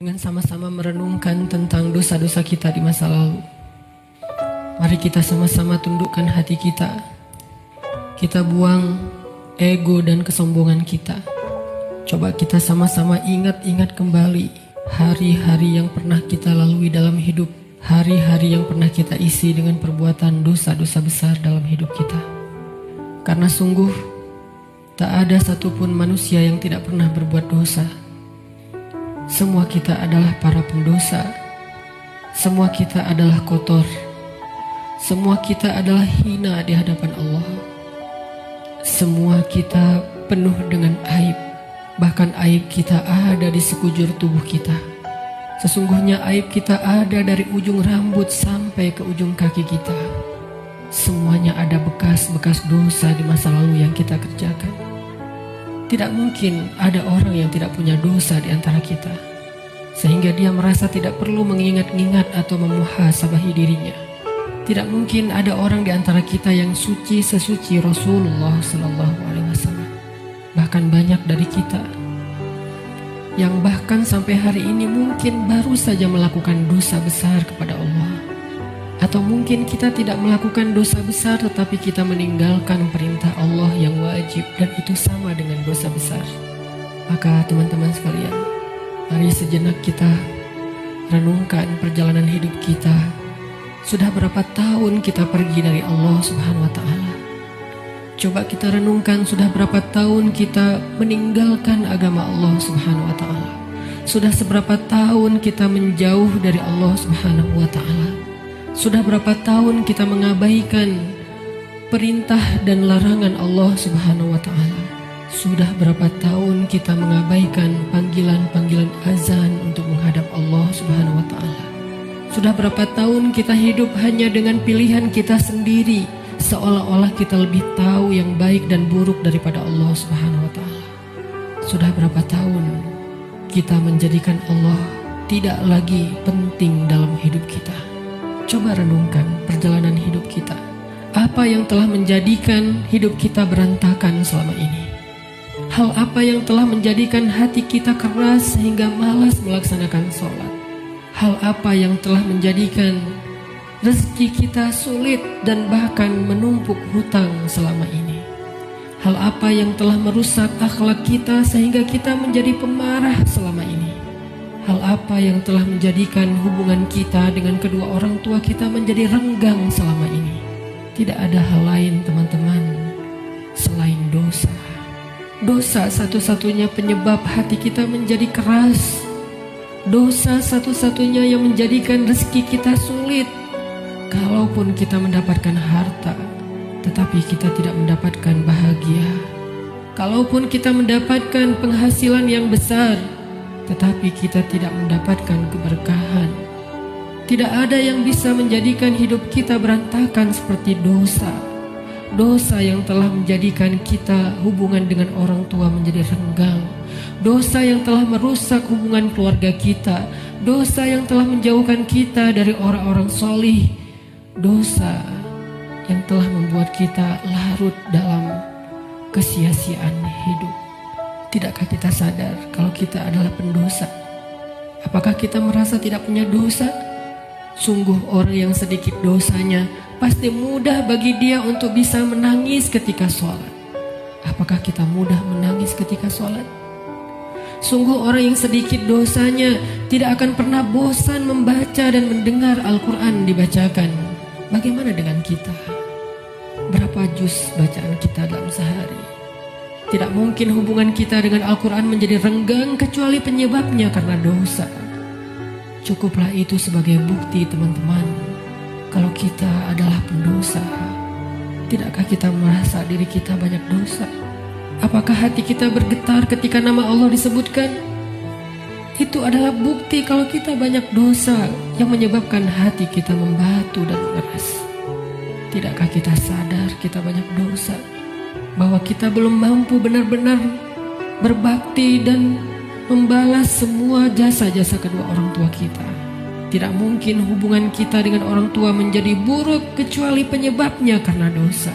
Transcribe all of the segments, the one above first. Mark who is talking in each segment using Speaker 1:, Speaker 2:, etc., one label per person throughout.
Speaker 1: Dengan sama-sama merenungkan tentang dosa-dosa kita di masa lalu. Mari kita sama-sama tundukkan hati kita. Kita buang ego dan kesombongan kita. Coba kita sama-sama ingat-ingat kembali hari-hari yang pernah kita lalui dalam hidup. Hari-hari yang pernah kita isi dengan perbuatan dosa-dosa besar dalam hidup kita. Karena sungguh tak ada satupun manusia yang tidak pernah berbuat dosa. Semua kita adalah para pendosa. Semua kita adalah kotor. Semua kita adalah hina di hadapan Allah. Semua kita penuh dengan aib. Bahkan aib kita ada di sekujur tubuh kita. Sesungguhnya aib kita ada dari ujung rambut sampai ke ujung kaki kita. Semuanya ada bekas-bekas dosa di masa lalu yang kita kerjakan. Tidak mungkin ada orang yang tidak punya dosa di antara kita, sehingga dia merasa tidak perlu mengingat-ingat atau memuhasabahi dirinya. Tidak mungkin ada orang di antara kita yang suci sesuci Rasulullah SAW. Bahkan banyak dari kita yang bahkan sampai hari ini mungkin baru saja melakukan dosa besar kepada Allah. Atau mungkin kita tidak melakukan dosa besar, tetapi kita meninggalkan perintah Allah yang wajib, dan itu sama dengan dosa besar. Maka teman-teman sekalian, mari sejenak kita renungkan perjalanan hidup kita. Sudah berapa tahun kita pergi dari Allah Subhanahu wa Ta'ala? Coba kita renungkan, sudah berapa tahun kita meninggalkan agama Allah Subhanahu wa Ta'ala? Sudah seberapa tahun kita menjauh dari Allah Subhanahu wa Ta'ala? Sudah berapa tahun kita mengabaikan perintah dan larangan Allah Subhanahu wa Ta'ala? Sudah berapa tahun kita mengabaikan panggilan-panggilan azan untuk menghadap Allah Subhanahu wa Ta'ala? Sudah berapa tahun kita hidup hanya dengan pilihan kita sendiri, seolah-olah kita lebih tahu yang baik dan buruk daripada Allah Subhanahu wa Ta'ala? Sudah berapa tahun kita menjadikan Allah tidak lagi penting dalam hidup kita? Coba renungkan perjalanan hidup kita. Apa yang telah menjadikan hidup kita berantakan selama ini? Hal apa yang telah menjadikan hati kita keras sehingga malas melaksanakan sholat? Hal apa yang telah menjadikan rezeki kita sulit dan bahkan menumpuk hutang selama ini? Hal apa yang telah merusak akhlak kita sehingga kita menjadi pemarah selama ini? Hal apa yang telah menjadikan hubungan kita dengan kedua orang tua kita menjadi renggang selama ini? Tidak ada hal lain, teman-teman, selain dosa. Dosa satu-satunya penyebab hati kita menjadi keras. Dosa satu-satunya yang menjadikan rezeki kita sulit. Kalaupun kita mendapatkan harta, tetapi kita tidak mendapatkan bahagia. Kalaupun kita mendapatkan penghasilan yang besar, tetapi kita tidak mendapatkan keberkahan. Tidak ada yang bisa menjadikan hidup kita berantakan seperti dosa. Dosa yang telah menjadikan kita hubungan dengan orang tua menjadi renggang. Dosa yang telah merusak hubungan keluarga kita. Dosa yang telah menjauhkan kita dari orang-orang solih. Dosa yang telah membuat kita larut dalam kesia-siaan hidup. Tidakkah kita sadar kalau kita adalah pendosa? Apakah kita merasa tidak punya dosa? Sungguh orang yang sedikit dosanya pasti mudah bagi dia untuk bisa menangis ketika sholat. Apakah kita mudah menangis ketika sholat? Sungguh orang yang sedikit dosanya tidak akan pernah bosan membaca dan mendengar Al-Quran dibacakan. Bagaimana dengan kita? Berapa juz bacaan kita dalam sehari? Tidak mungkin hubungan kita dengan Al-Quran menjadi renggang kecuali penyebabnya karena dosa. Cukuplah itu sebagai bukti, teman-teman, kalau kita adalah pendosa. Tidakkah kita merasa diri kita banyak dosa? Apakah hati kita bergetar ketika nama Allah disebutkan? Itu adalah bukti kalau kita banyak dosa yang menyebabkan hati kita membatu dan mengeras. Tidakkah kita sadar kita banyak dosa? Bahwa kita belum mampu benar-benar berbakti dan membalas semua jasa-jasa kedua orang tua kita. Tidak mungkin hubungan kita dengan orang tua menjadi buruk kecuali penyebabnya karena dosa.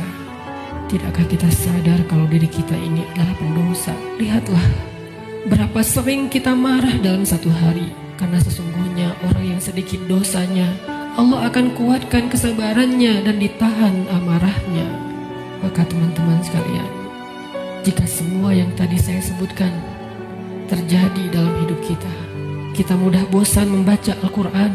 Speaker 1: Tidakkah kita sadar kalau diri kita ini adalah pendosa? Lihatlah Berapa sering kita marah dalam satu hari? Karena sesungguhnya orang yang sedikit dosanya, Allah akan kuatkan kesabarannya dan ditahan amarahnya. Maka teman-teman sekalian, jika semua yang tadi saya sebutkan terjadi dalam hidup kita, kita mudah bosan membaca Al-Quran,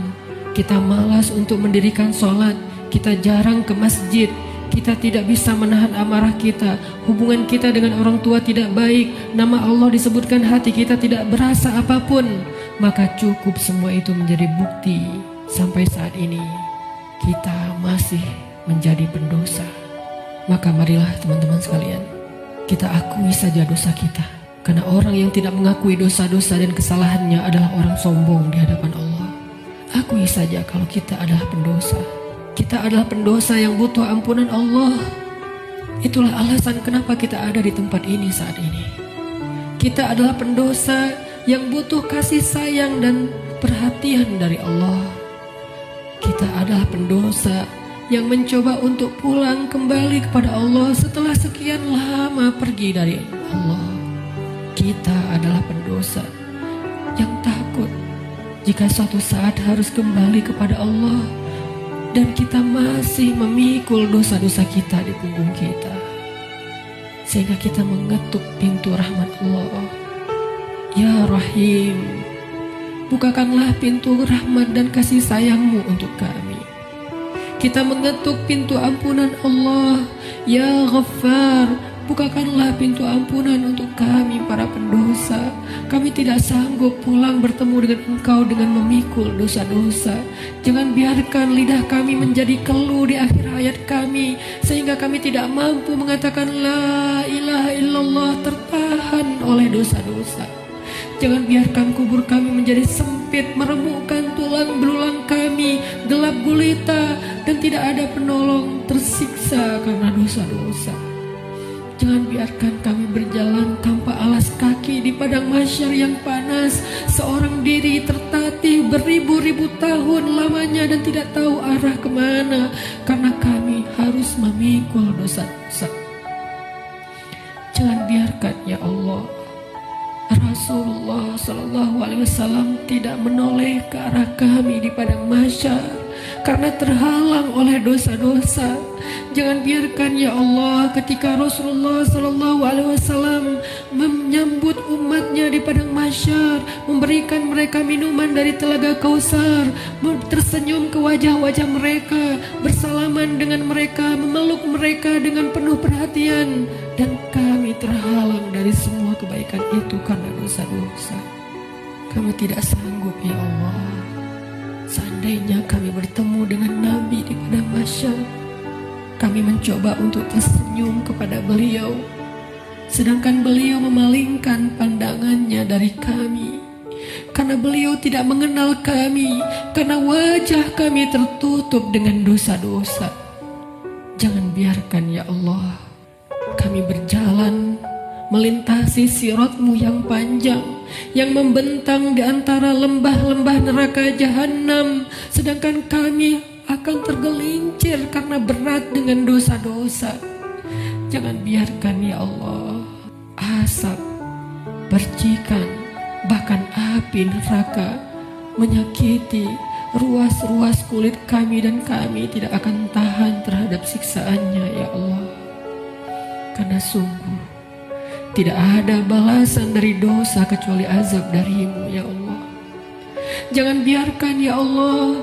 Speaker 1: kita malas untuk mendirikan sholat, kita jarang ke masjid, kita tidak bisa menahan amarah kita, hubungan kita dengan orang tua tidak baik, nama Allah disebutkan hati kita tidak berasa apapun, maka cukup semua itu menjadi bukti sampai saat ini kita masih menjadi pendosa. Maka marilah teman-teman sekalian, kita akui saja dosa kita. Karena orang yang tidak mengakui dosa-dosa dan kesalahannya adalah orang sombong di hadapan Allah. Akui saja kalau kita adalah pendosa. Kita adalah pendosa yang butuh ampunan Allah. Itulah alasan kenapa kita ada di tempat ini saat ini. Kita adalah pendosa yang butuh kasih sayang dan perhatian dari Allah. Kita adalah pendosa yang mencoba untuk pulang kembali kepada Allah setelah sekian lama pergi dari Allah. Kita adalah pendosa yang takut jika suatu saat harus kembali kepada Allah, dan kita masih memikul dosa-dosa kita di punggung kita, sehingga kita mengetuk pintu rahmat Allah. Ya Rahim, bukakanlah pintu rahmat dan kasih sayang-Mu untuk kami. Kita mengetuk pintu ampunan Allah. Ya Ghaffar, bukakanlah pintu ampunan untuk kami para pendosa. Kami tidak sanggup pulang bertemu dengan Engkau dengan memikul dosa-dosa. Jangan biarkan lidah kami menjadi keluh di akhir hayat kami, sehingga kami tidak mampu mengatakan La ilaha illallah, tertahan oleh dosa-dosa. Jangan biarkan kubur kami menjadi sempit, meremukkan tulang belulang kami, gelap gulita, dan tidak ada penolong, tersiksa karena dosa-dosa. Jangan biarkan kami berjalan tanpa alas kaki di padang mahsyar yang panas, seorang diri tertatih beribu-ribu tahun lamanya dan tidak tahu arah kemana, karena kami harus memikul dosa-dosa. Jangan biarkan ya Allah Rasulullah SAW tidak menoleh ke arah kami di padang mahsyar karena terhalang oleh dosa-dosa. Jangan biarkan ya Allah ketika Rasulullah SAW menyambut umatnya di padang mahsyar, memberikan mereka minuman dari telaga Kausar, tersenyum ke wajah-wajah mereka, bersalaman dengan mereka, memeluk mereka dengan penuh perhatian, dan kami terhalang dari semua kebaikan itu karena dosa-dosa. Kami tidak sanggup ya Allah. Seandainya kami bertemu dengan Nabi di padang mahsyar, kami mencoba untuk tersenyum kepada beliau, sedangkan beliau memalingkan pandangannya dari kami, karena beliau tidak mengenal kami, karena wajah kami tertutup dengan dosa-dosa. Jangan biarkan ya Allah kami berjalan melintasi sirat-Mu yang panjang, yang membentang di antara lembah-lembah neraka jahanam, sedangkan kami akan tergelincir karena berat dengan dosa-dosa. Jangan biarkan ya Allah asap, percikan, bahkan api neraka menyakiti ruas-ruas kulit kami, dan kami tidak akan tahan terhadap siksaannya ya Allah. Karena sungguh tidak ada balasan dari dosa kecuali azab dari-Mu ya Allah. Jangan biarkan ya Allah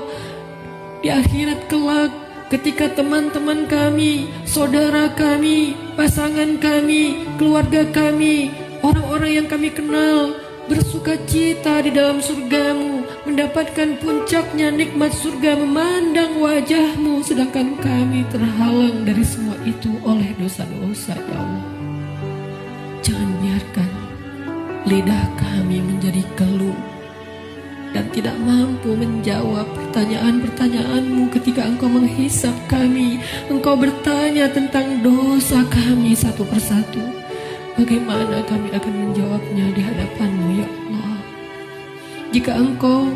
Speaker 1: di akhirat kelak ketika teman-teman kami, saudara kami, pasangan kami, keluarga kami, orang-orang yang kami kenal bersuka cita di dalam surga-Mu, mendapatkan puncaknya nikmat surga, memandang wajah-Mu, sedangkan kami terhalang dari semua itu oleh dosa-dosa ya Allah. Jangan biarkan lidah kami menjadi keluh dan tidak mampu menjawab pertanyaan-pertanyaan-Mu ketika Engkau menghisap kami. Engkau bertanya tentang dosa kami satu persatu. Bagaimana kami akan menjawabnya di hadapan-Mu ya Allah? Jika Engkau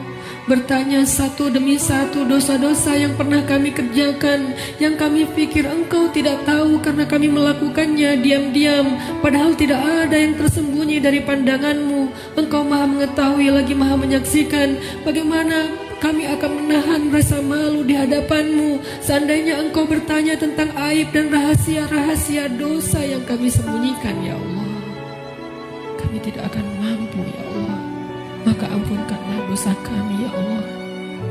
Speaker 1: bertanya satu demi satu dosa-dosa yang pernah kami kerjakan, yang kami pikir Engkau tidak tahu karena kami melakukannya diam-diam, padahal tidak ada yang tersembunyi dari pandangan-Mu. Engkau Maha mengetahui lagi Maha menyaksikan. Bagaimana kami akan menahan rasa malu di hadapan-Mu seandainya Engkau bertanya tentang aib dan rahasia-rahasia dosa yang kami sembunyikan, ya Allah. Kami tidak akan mampu, ya Allah. Maka ampunkanlah dosa kami, ya Allah.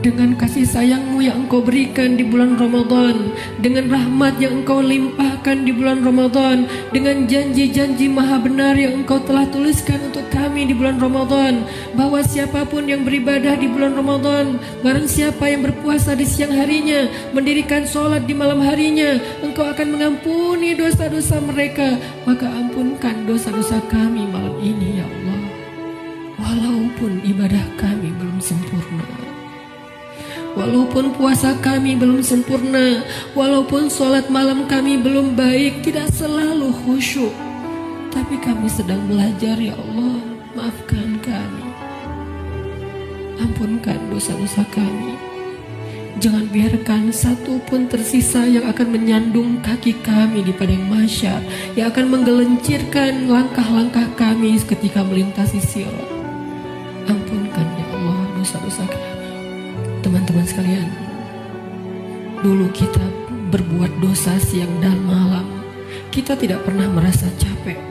Speaker 1: Dengan kasih sayang-Mu yang Engkau berikan di bulan Ramadan, dengan rahmat yang Engkau limpahkan di bulan Ramadan, dengan janji-janji maha benar yang Engkau telah tuliskan untuk kami di bulan Ramadan, bahwa siapapun yang beribadah di bulan Ramadan, barang siapa yang berpuasa di siang harinya, mendirikan sholat di malam harinya, Engkau akan mengampuni dosa-dosa mereka. Maka ampunkan dosa-dosa kami malam ini, ya Allah. Walaupun ibadah kami belum sempurna, walaupun puasa kami belum sempurna, walaupun sholat malam kami belum baik, tidak selalu khusyuk, tapi kami sedang belajar, ya Allah. Maafkan kami, ampunkan dosa-dosa kami. Jangan biarkan satu pun tersisa yang akan menyandung kaki kami di padang mahsyar, yang akan menggelincirkan langkah-langkah kami ketika melintasi sirat. Ampunkan, ya Allah, dosa-dosa kami. Teman-teman sekalian, dulu kita berbuat dosa siang dan malam, kita tidak pernah merasa capek.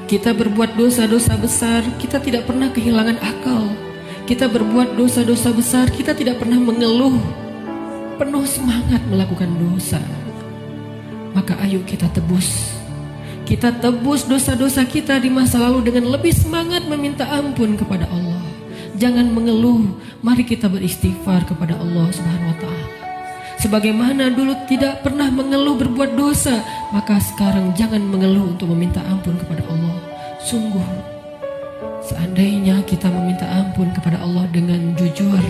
Speaker 1: Kita berbuat dosa-dosa besar, kita tidak pernah kehilangan akal. Kita berbuat dosa-dosa besar, kita tidak pernah mengeluh, penuh semangat melakukan dosa. Maka ayo kita tebus. Kita tebus dosa-dosa kita di masa lalu dengan lebih semangat meminta ampun kepada Allah. Jangan mengeluh, mari kita beristighfar kepada Allah Subhanahu wa Ta'ala. Sebagaimana dulu tidak pernah mengeluh berbuat dosa, maka sekarang jangan mengeluh untuk meminta ampun kepada Allah. Sungguh, seandainya kita meminta ampun kepada Allah dengan jujur,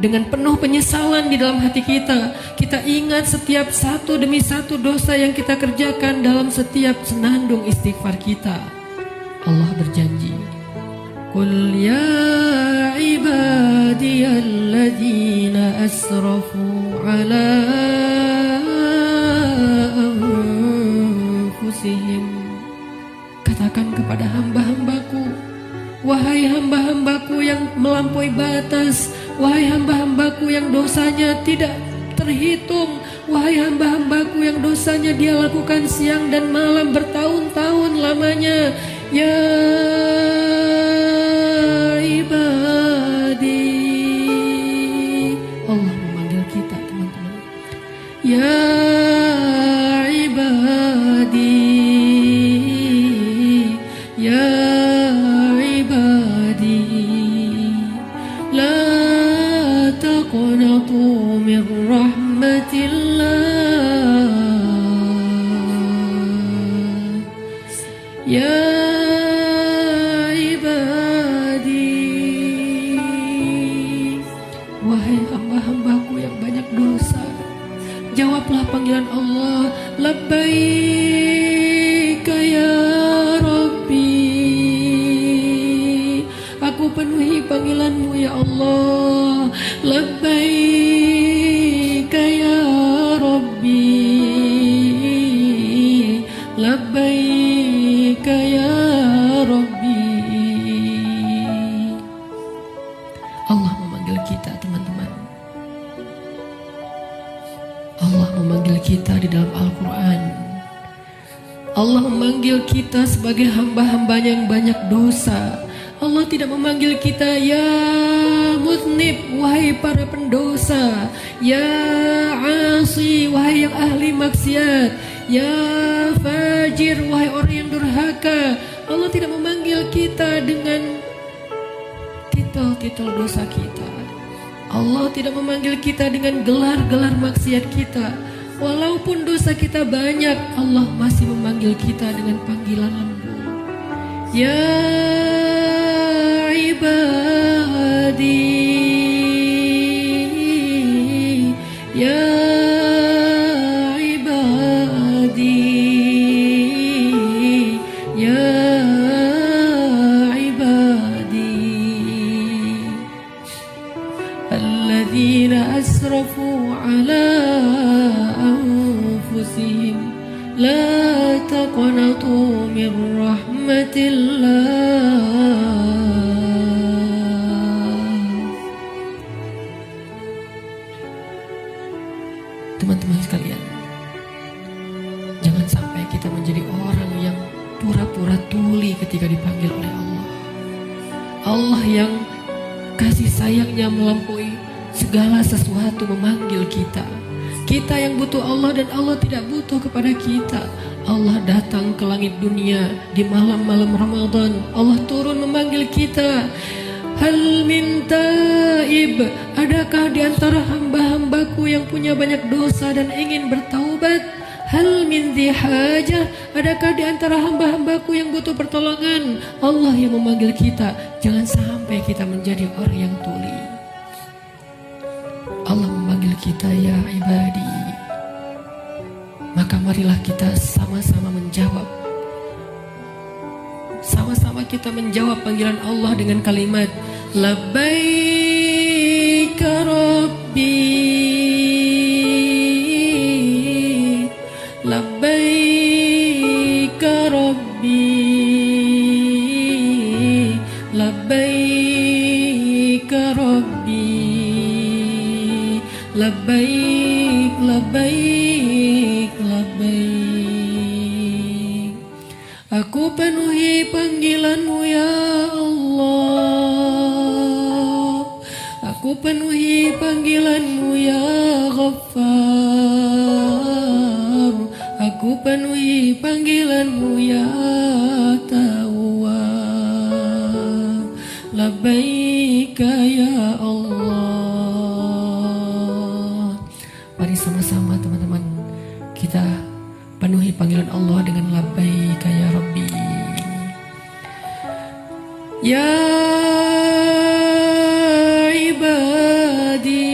Speaker 1: dengan penuh penyesalan di dalam hati kita, kita ingat setiap satu demi satu dosa yang kita kerjakan dalam setiap senandung istighfar kita. Allah berjanji, Qul ya ibadiyalladzina asrafu ala anfusihim. Katakan kepada hamba-hambaku, wahai hamba-hambaku yang melampaui batas, wahai hamba-hambaku yang dosanya tidak terhitung, wahai hamba-hambaku yang dosanya dia lakukan siang dan malam bertahun-tahun lamanya, ya ibadi. Allah memanggil kita, teman-teman. Ya ibadi, ya ibadi, la taqnatu min rahmatillah. Ya jawablah panggilan Allah. Labbaika ya Rabbi, aku penuhi panggilanmu ya Allah. Labbaika ya Rabbi, labbaika ya Rabbi. Allah memanggil kita, teman-teman. Allah memanggil kita di dalam Al-Quran. Allah memanggil kita sebagai hamba-hambanya yang banyak dosa. Allah tidak memanggil kita ya muznib, wahai para pendosa, ya asi, wahai yang ahli maksiat, ya fajir, wahai orang yang durhaka. Allah tidak memanggil kita dengan titel-titel dosa kita. Allah tidak memanggil kita dengan gelar-gelar maksiat kita. Walaupun dosa kita banyak, Allah masih memanggil kita dengan panggilan lembut. Ya ibadi, ya ibadi, ya ibadi. أسرفوا على أنفسهم لا تقنطوا من رحمة الله. Teman-teman sekalian, jangan sampai kita menjadi orang yang pura-pura tuli ketika dipanggil oleh Allah. Allah yang kasih sayangnya melampaui segala sesuatu memanggil kita. Kita yang butuh Allah dan Allah tidak butuh kepada kita. Allah datang ke langit dunia di malam-malam Ramadan. Allah turun memanggil kita. Hal min taib, adakah di antara hamba-hambaku yang punya banyak dosa dan ingin bertaubat? Hal min dhi hajah, adakah di antara hamba-hambaku yang butuh pertolongan? Allah yang memanggil kita. Jangan sampai kita menjadi orang yang tuli. Allah memanggil kita, ya ibadi. Maka marilah kita sama-sama menjawab. Sama-sama kita menjawab panggilan Allah dengan kalimat Labbaika Rabbi, Labbaika Rabbi, Labbaika Rabbi, Labbaik, Labbaik, Labbaik. Aku penuhi panggilanmu ya Allah. Aku penuhi panggilanmu ya Ghaffar. Aku penuhi panggilanmu ya Tawwab. Labbaika ya Allah. Mari sama-sama teman-teman kita penuhi panggilan Allah dengan labbaika ya Rabbi. Ya ibadi,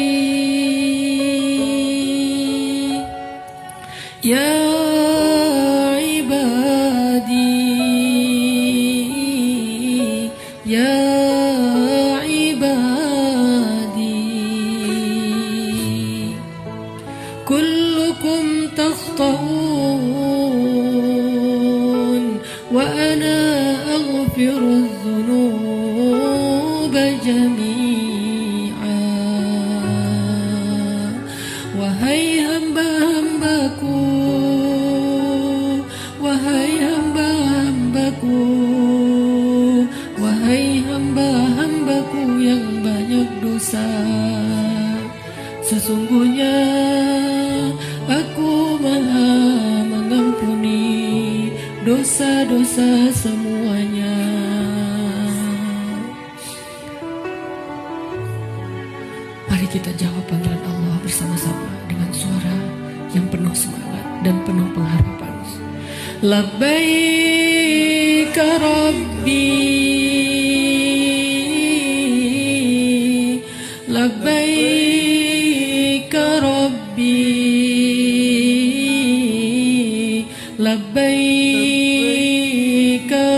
Speaker 1: ya ibadi, ya ibadi, kullukum takhta'un wa ana aghfiru dzunuba jami'a. Wahai hamba-hambaku, wahai hamba-hambaku, wahai hamba-hambaku yang banyak dosa, sesungguhnya aku maha mengampuni dosa-dosa semuanya. Mari kita jawab panggilan Allah bersama-sama dengan suara yang penuh semangat dan penuh pengharapan. Labbaika Rabbi, Labbaika Rabbi, Labbaika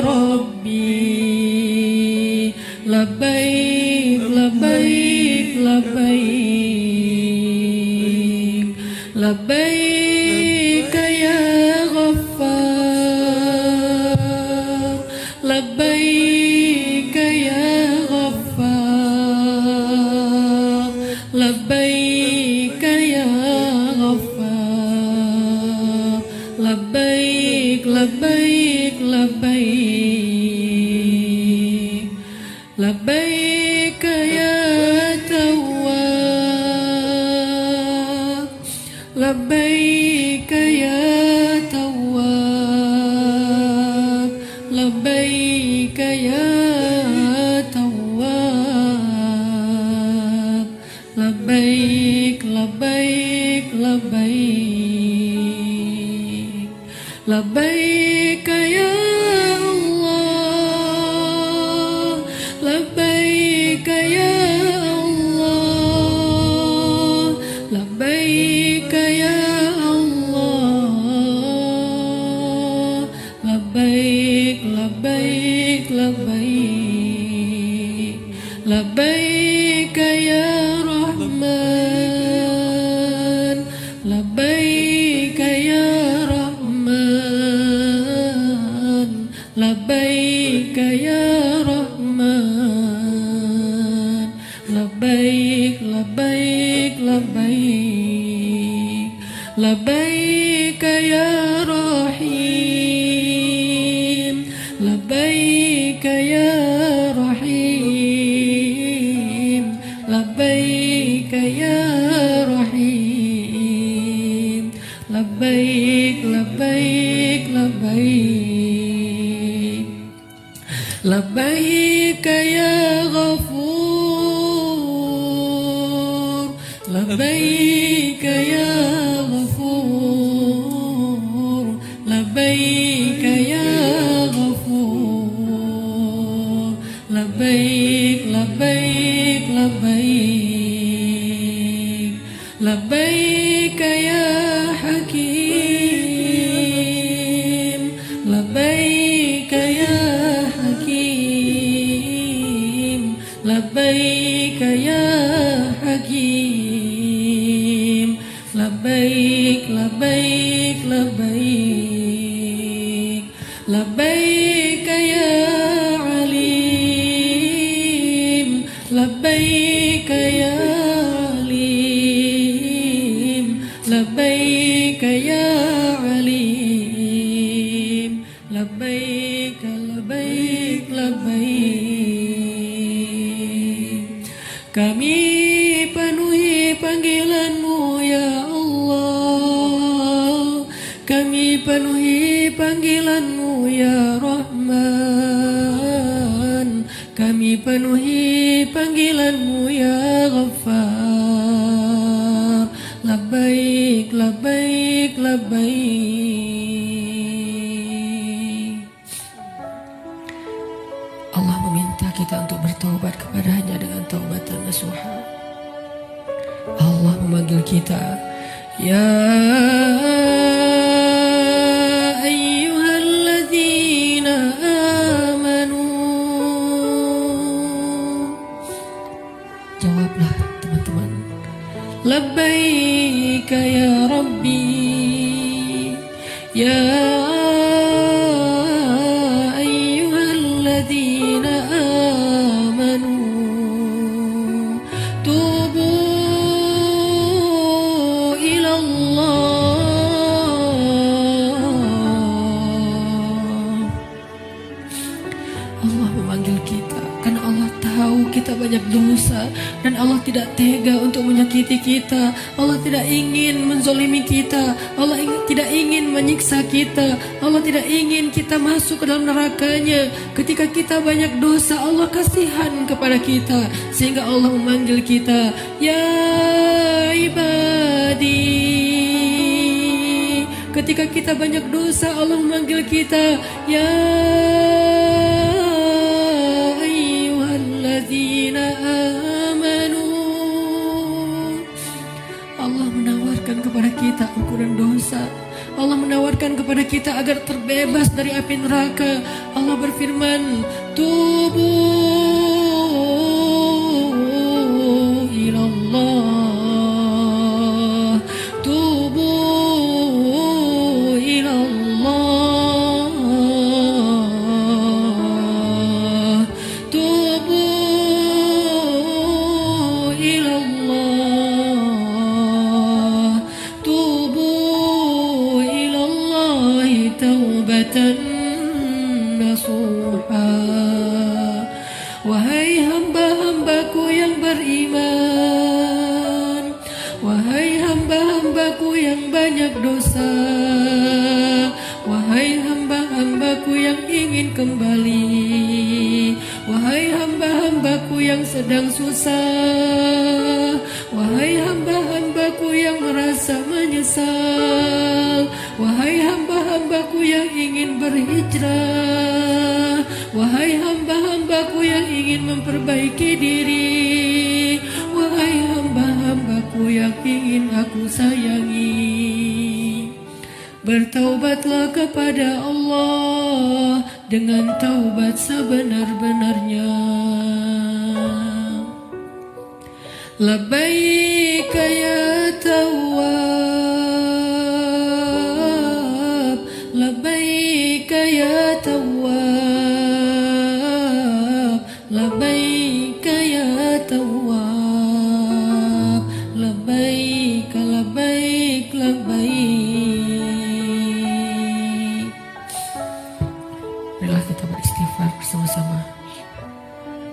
Speaker 1: Rabbi, Labbaik, Labbaik, Labbaik, Labbaik ya Ghaffar, Labbaik ya Ghaffar, Labbaik ya Ghaffar, Labbaik, Labbaik, Labbaik, Labbaik ya Tawwab, Labbaik ya Tawwab, Labbaik ya Tawwab, Labbaik, Labbaik, Labbaik, Labbaik ya Allah, Labbaik ya Allah, Labbaik ya Allah, Labbaik, Labbaik, Labbaik, Labbaik ya Rahman. labbaik, labbaik, labbaik, labbaik ya Rahim, labbaik ya Rahim, labbaik ya Rahim, labbaik, labbaik, labbaik, labbaik ya Ghafur, labbaik ya Ghafur, labbaik ya Ghafur, labbaik, labbaik, labbaik, labbaik ya Hakim, labbaik ya Hakim, labbaik ya Hakim, labbaik, labbaik, labbaik, labbaik ya Alim, labbaik ya Alim, labbaik ya Alim, labbaik, labbaik, labbaik. Kami penuhi panggilan-Mu ya Allah, kami penuhi panggilan-Mu ya Rahman, kami penuhi panggilan-Mu ya Ghaffar. Labbaik, labbaik, labbaik. Allah meminta kita untuk bertaubat kepadanya dengan taubatan nasuha. Allah memanggil kita, ya ayyuhalladzina amanu. Jawablah teman-teman, labbaik ya Rabbi, ya ayyuhalladzina amanu, tubu ila Allah. Allah memanggil kita karena Allah tahu kita banyak dosa dan Allah tidak tega untuk menyakiti kita. Allah tidak ingin menzolimi kita. Allah tidak ingin menyiksa kita. Allah tidak ingin kita masuk ke dalam nerakanya. Ketika kita banyak dosa, Allah kasihan kepada kita sehingga Allah memanggil kita, ya ibadi. Ketika kita banyak dosa, Allah memanggil kita, ya ayyuhalladzina amanu. Allah menawarkan kepada kita ampunan dosa. Allah menawarkan kepada kita agar terbebas dari api neraka. Allah berfirman, tubu ilallah, tubu ilallah, tubu ilallah, tubu ilallah taubatan nasuha. Wahai hamba-hambaku yang beriman, wahai hamba-hambaku yang banyak dosa, wahai hamba-hambaku yang ingin kembali, wahai hamba-hambaku yang sedang susah, wahai hamba-hambaku yang merasa menyesal, wahai hamba-hambaku yang ingin berhijrah, wahai hamba-hambaku yang ingin memperbaiki diri, wahai hamba-hambaku yang ingin aku sayangi, bertaubatlah kepada Allah dengan taubat sebenar-benarnya. Labbaik ya Tawwab, labbaik ya Tawwab, labbaik ya Tawwab.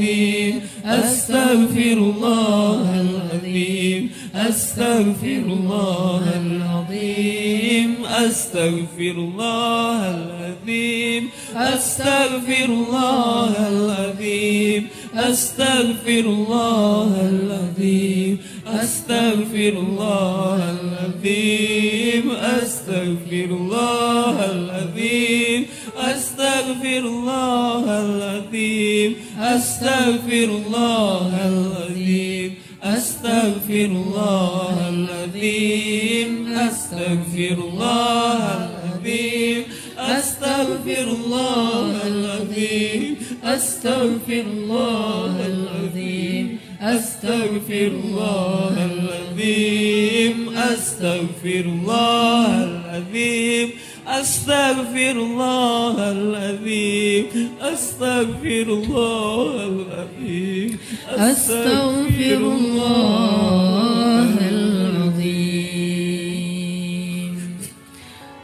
Speaker 2: العظيم أستغفر الله العظيم أستغفر الله العظيم أستغفر الله العظيم أستغفر الله العظيم أستغفر الله العظيم أستغفر الله العظيم أستغفر الله العظيم أستغفر الله العظيم أستغفر الله العظيم أستغفر الله العظيم أستغفر الله العظيم أستغفر الله العظيم أستغفر الله العظيم أستغفر الله العظيم أستغفر الله العظيم أستغفر الله العظيم أستغفر الله العظيم أستغفر الله العظيم.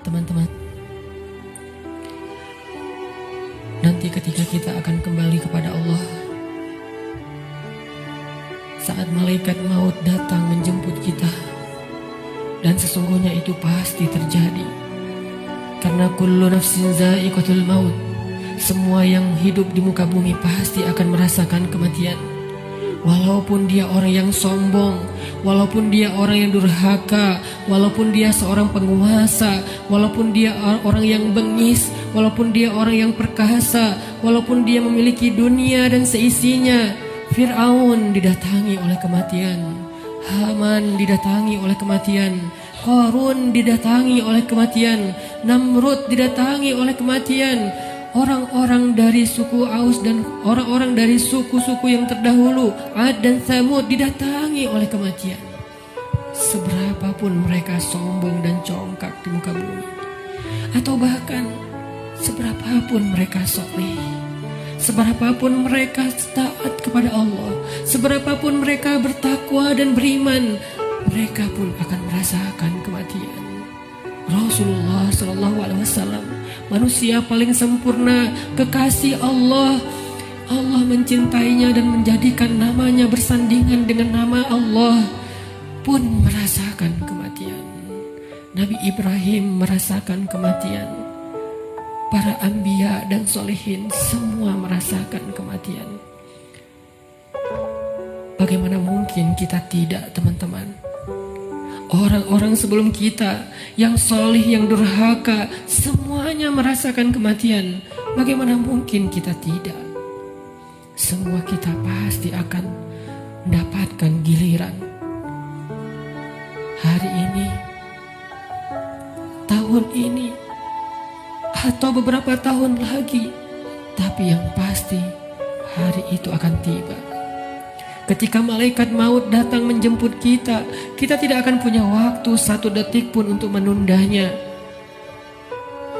Speaker 1: Teman-teman, nanti ketika kita akan kembali kepada Allah, saat malaikat maut datang menjemput kita, dan sesungguhnya itu pasti terjadi, karena kullu nafsin za'iqatul maut, semua yang hidup di muka bumi pasti akan merasakan kematian. Walaupun dia orang yang sombong, walaupun dia orang yang durhaka, walaupun dia seorang penguasa, walaupun dia orang yang bengis, walaupun dia orang yang perkasa, walaupun dia memiliki dunia dan seisinya. Fir'aun didatangi oleh kematian, Haman didatangi oleh kematian, Qarun didatangi oleh kematian, Namrud didatangi oleh kematian. Orang-orang dari suku Aus dan orang-orang dari suku-suku yang terdahulu, Ad dan Tsamud, didatangi oleh kematian. Seberapapun mereka sombong dan congkak di muka bumi, atau bahkan seberapapun mereka soleh, seberapapun mereka taat kepada Allah, seberapapun mereka bertakwa dan beriman, mereka pun akan merasakan kematian. Rasulullah SAW, manusia paling sempurna, kekasih Allah. Allah mencintainya dan menjadikan namanya bersandingan dengan nama Allah, pun merasakan kematian. Nabi Ibrahim merasakan kematian. Para anbiya dan solehin semua merasakan kematian. Bagaimana mungkin kita tidak, teman-teman? Orang-orang sebelum kita yang solih, yang durhaka, semuanya merasakan kematian. Bagaimana mungkin kita tidak? Semua kita pasti akan mendapatkan giliran. Hari ini, tahun ini, atau beberapa tahun lagi. Tapi yang pasti hari itu akan tiba. Ketika malaikat maut datang menjemput kita, kita tidak akan punya waktu satu detik pun untuk menundanya.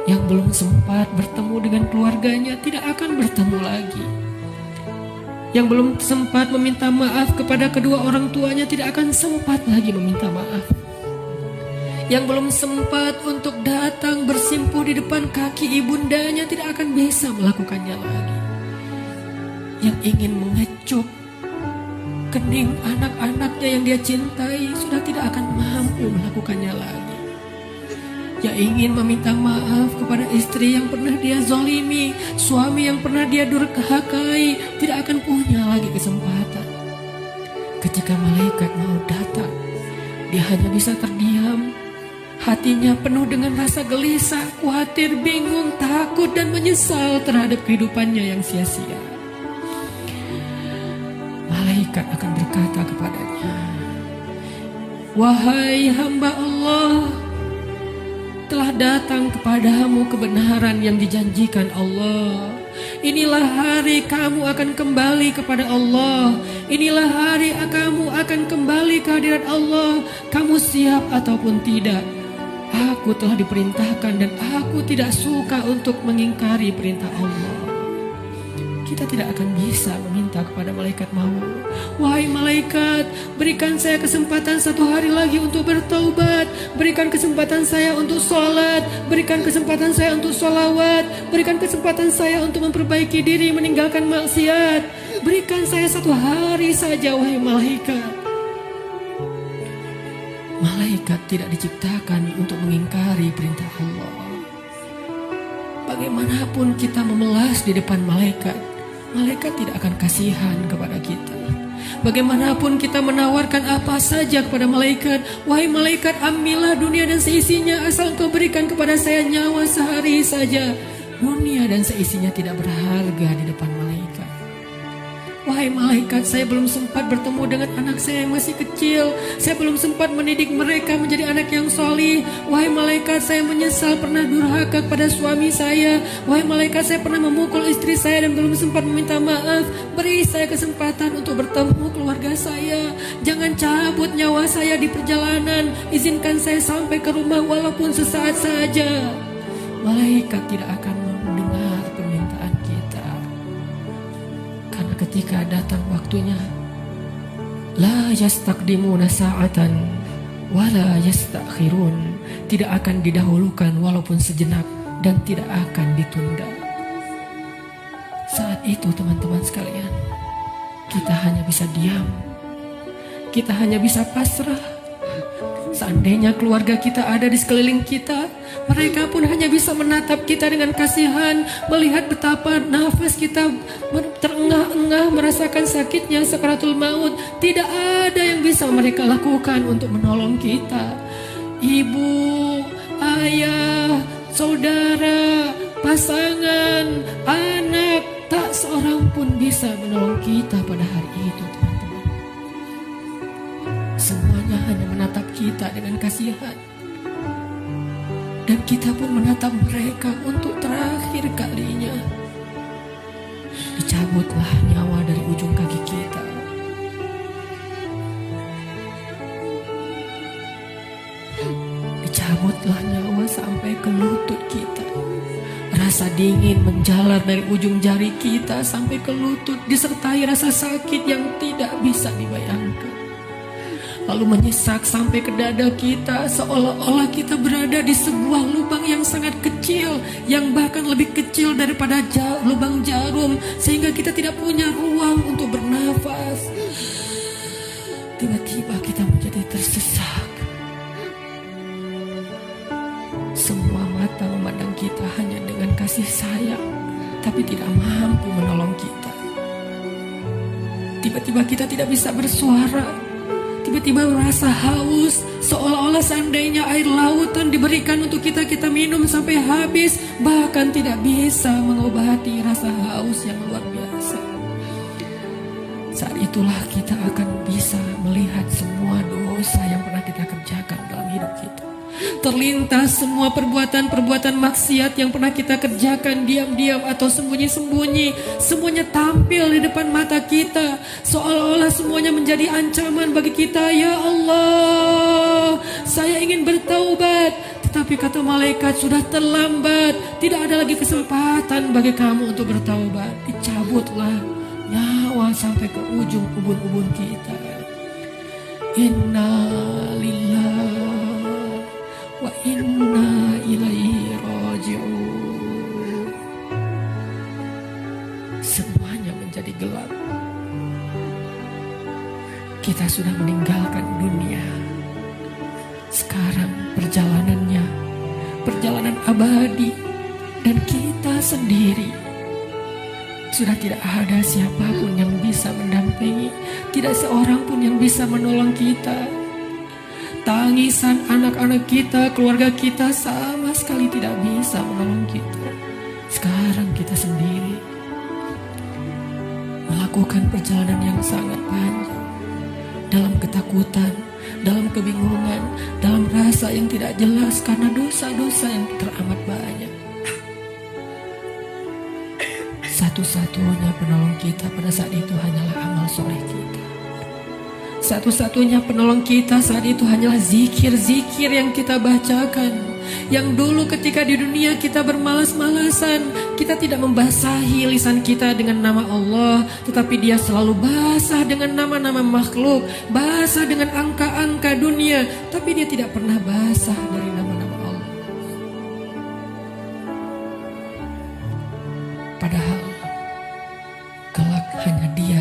Speaker 1: Yang belum sempat bertemu dengan keluarganya tidak akan bertemu lagi. Yang belum sempat meminta maaf kepada kedua orang tuanya tidak akan sempat lagi meminta maaf. Yang belum sempat untuk datang bersimpuh di depan kaki ibundanya tidak akan bisa melakukannya lagi. Yang ingin mengecup kening anak-anaknya yang dia cintai sudah tidak akan mampu melakukannya lagi. Yang ingin meminta maaf kepada istri yang pernah dia zolimi, suami yang pernah dia durhakai, tidak akan punya lagi kesempatan. Ketika malaikat mau datang, dia hanya bisa terdiam. Hatinya penuh dengan rasa gelisah, khawatir, bingung, takut, dan menyesal terhadap kehidupannya yang sia-sia. Malaikat akan berkata kepadanya, "Wahai hamba Allah, telah datang kepadamu kebenaran yang dijanjikan Allah. Inilah hari kamu akan kembali kepada Allah. Inilah hari kamu akan kembali ke hadirat Allah. Kamu siap ataupun tidak? Aku telah diperintahkan dan aku tidak suka untuk mengingkari perintah Allah." Kita tidak akan bisa meminta kepada malaikat maut, "Wahai malaikat, berikan saya kesempatan satu hari lagi untuk bertaubat. Berikan kesempatan saya untuk sholat. Berikan kesempatan saya untuk sholawat. Berikan kesempatan saya untuk memperbaiki diri, meninggalkan maksiat. Berikan saya 1 hari saja wahai malaikat. Malaikat tidak diciptakan untuk mengingkari perintah Allah. Bagaimanapun kita memelas di depan malaikat, malaikat tidak akan kasihan kepada kita. Bagaimanapun kita menawarkan apa saja kepada malaikat, wahai malaikat, ambillah dunia dan seisinya asal engkau berikan kepada saya nyawa sehari saja. Dunia dan seisinya tidak berharga di depan malaikat. Wahai malaikat, saya belum sempat bertemu dengan anak saya yang masih kecil. Saya belum sempat mendidik mereka menjadi anak yang solih. Wahai malaikat, saya menyesal pernah durhaka kepada suami saya. Wahai malaikat, saya pernah memukul istri saya dan belum sempat meminta maaf. Beri saya kesempatan untuk bertemu keluarga saya. Jangan cabut nyawa saya di perjalanan. Izinkan saya sampai ke rumah walaupun sesaat saja. Malaikat tidak akan mendengar permintaan kita. Karena ketika datang waktunya, la yastaqdimuna sa'atan wala yastakhirun, tidak akan didahulukan walaupun sejenak dan tidak akan ditunda. Saat itu teman-teman sekalian, kita hanya bisa diam, kita hanya bisa pasrah. Seandainya keluarga kita ada di sekeliling kita, mereka pun hanya bisa menatap kita dengan kasihan, melihat betapa nafas kita terengah-engah, merasakan sakitnya sakaratul maut. Tidak ada yang bisa mereka lakukan untuk menolong kita. Ibu, ayah, saudara, pasangan, anak, tak seorang pun bisa menolong kita pada hari itu, teman-teman. Semuanya hanya menatap kita dengan kasihan. Dan kita pun menatap mereka untuk terakhir kalinya. Dicabutlah nyawa dari ujung kaki kita. Dicabutlah nyawa sampai ke lutut kita. Rasa dingin menjalar dari ujung jari kita sampai ke lutut, disertai rasa sakit yang tidak bisa dibayangkan. Lalu menyesak sampai ke dada kita, seolah-olah kita berada di sebuah lubang yang sangat kecil, yang bahkan lebih kecil daripada lubang jarum, sehingga kita tidak punya ruang untuk bernafas. Tiba-tiba kita menjadi tersesak. Semua mata memandang kita hanya dengan kasih sayang, tapi tidak mampu menolong kita. Tiba-tiba kita tidak bisa bersuara. Tiba-tiba merasa haus, seolah-olah seandainya air lautan diberikan untuk kita, kita minum sampai habis, bahkan tidak bisa mengobati rasa haus yang luar biasa. Saat itulah kita akan bisa melihat semua dosa yang pernah kita kerjakan dalam hidup kita. Terlintas semua perbuatan-perbuatan maksiat yang pernah kita kerjakan diam-diam atau sembunyi-sembunyi. Semuanya tampil di depan mata kita, seolah-olah semuanya menjadi ancaman bagi kita. Ya Allah, saya ingin bertaubat, tetapi kata malaikat sudah terlambat. Tidak ada lagi kesempatan bagi kamu untuk bertaubat. Dicabutlah nyawa sampai ke ujung ubun-ubun kita. Inna lillahi wa inna ilaihi raji'un. Semuanya menjadi gelap. Kita sudah meninggalkan dunia. Sekarang perjalanannya perjalanan abadi, dan kita sendiri. Sudah tidak ada siapapun yang bisa mendampingi, tidak seorang pun yang bisa menolong kita. Tangisan anak-anak kita, keluarga kita sama sekali tidak bisa menolong kita. Sekarang kita sendiri melakukan perjalanan yang sangat panjang, dalam ketakutan, dalam kebingungan, dalam rasa yang tidak jelas karena dosa-dosa yang teramat banyak. Satu-satunya penolong kita pada saat itu hanyalah amal soleh kita. Satu-satunya penolong kita saat itu hanyalah zikir-zikir yang kita bacakan. Yang dulu ketika di dunia kita bermalas-malasan, kita tidak membasahi lisan kita dengan nama Allah, tetapi dia selalu basah dengan nama-nama makhluk, basah dengan angka-angka dunia, tapi dia tidak pernah basah dari nama-nama Allah. Padahal kelak hanya dia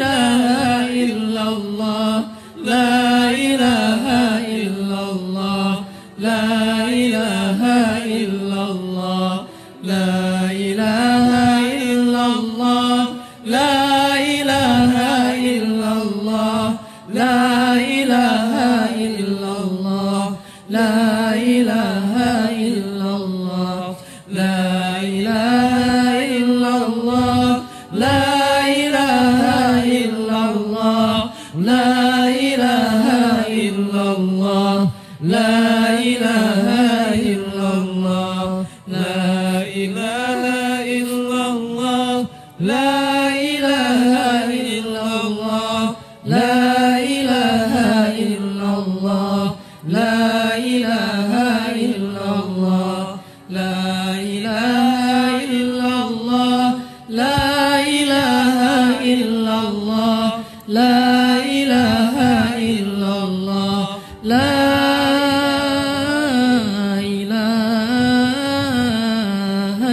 Speaker 1: ilaha illallah, la ilaha illallah, la ilaha illallah, la ilaha illallah, la ilaha illallah, la ilaha illallah, la ilaha illallah, la ilaha illallah, la ilaha illallah, la ilaha illallah, la ilaha illallah, la ilaha illallah, la ilaha illallah, la ilaha illallah, la ilaha illallah, la ilaha illallah, la ilaha illallah, la ilaha illallah, la ilaha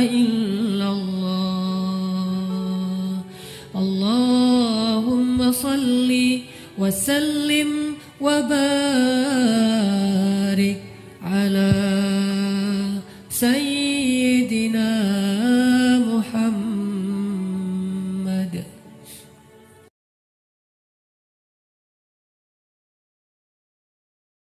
Speaker 1: illallah. Allahumma salli wa sallim wa barik ala sayyidina